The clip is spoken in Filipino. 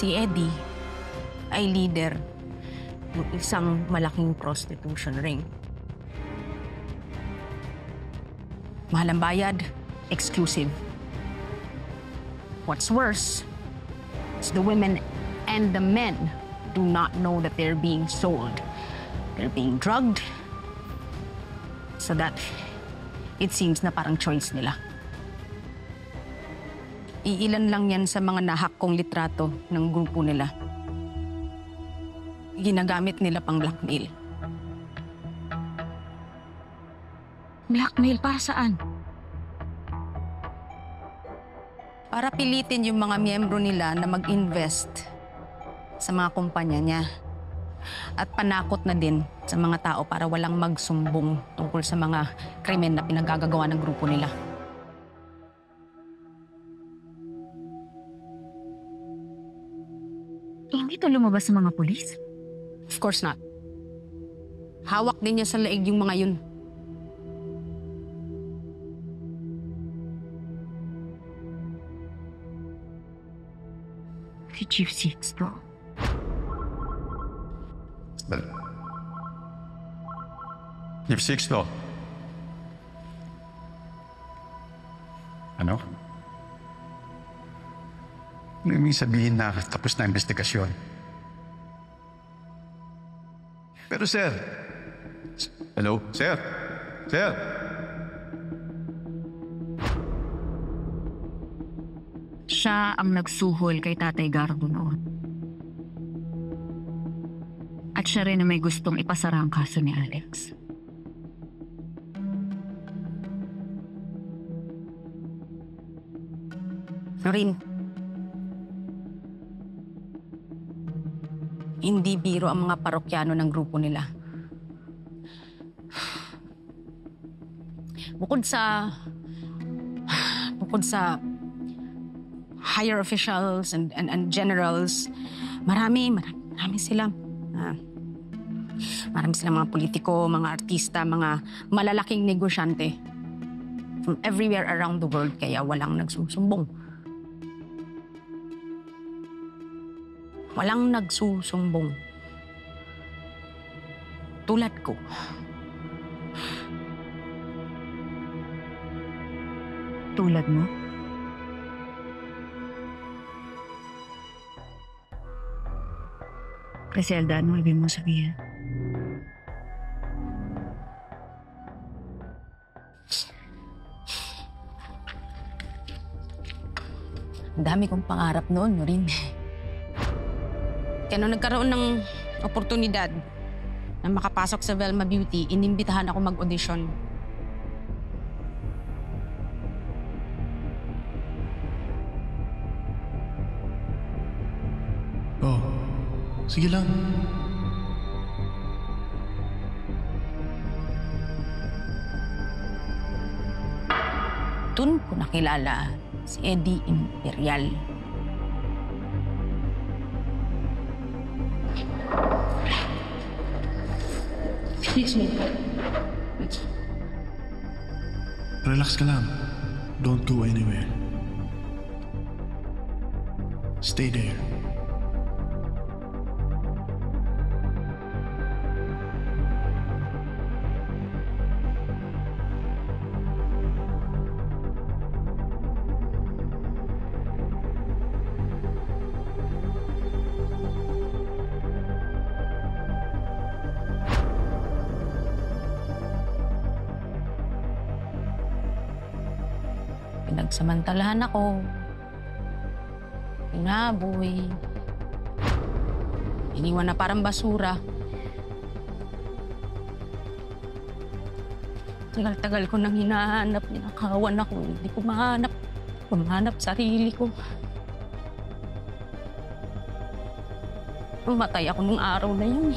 Si Eddie ay leader ng isang malaking prostitution ring. Mahal ang bayad, exclusive. What's worse is the women and the men do not know that they're being sold. They're being drugged so that it seems na parang choice nila. Iilan lang yan sa mga nahak kong litrato ng grupo nila. Ginagamit nila pang blackmail. Blackmail para saan? Para pilitin yung mga miyembro nila na mag-invest sa mga kumpanya niya. At panakot na din sa mga tao para walang magsumbong tungkol sa mga krimen na pinagagagawa ng grupo nila. Hindi to lumabas sa mga pulis? Of course not. Hawak din niya sa leeg yung mga yun. Si Chief Sixto. Chief Sixto. Ano? Ano ibig sabihin na tapos na investigasyon? Pero sir... Hello? Sir? Sir? Siya ang nagsuhol kay Tatay Gardo noon. At siya rin na may gustong ipasara ang kaso ni Alex. Noreen, hindi biro ang mga parokyano ng grupo nila. Bukod sa higher officials and generals, marami sila. Marami silang mga politiko, mga artista, mga malalaking negosyante from everywhere around the world, kaya walang nagsusumbong. Walang nagsusumbong. Tulad ko. Tulad mo? Griselda, ano ibig mo sabihin? Ang dami kong pangarap noon, Noreen. Kaya nung nagkaroon ng oportunidad na makapasok sa Velma Beauty, inimbitahan ako mag-audition. Oh, sige lang. Doon ko nakilala si Eddie Imperial. Relax ka lang. Don't go anywhere. Stay there. Pinagsamantalahan ako. Pinaboy. Iniwan na parang basura. Tagal-tagal ko nang hinahanap, ninakawan ako. Hindi ko mahanap sarili ko. Mamatay ako nung araw na yun.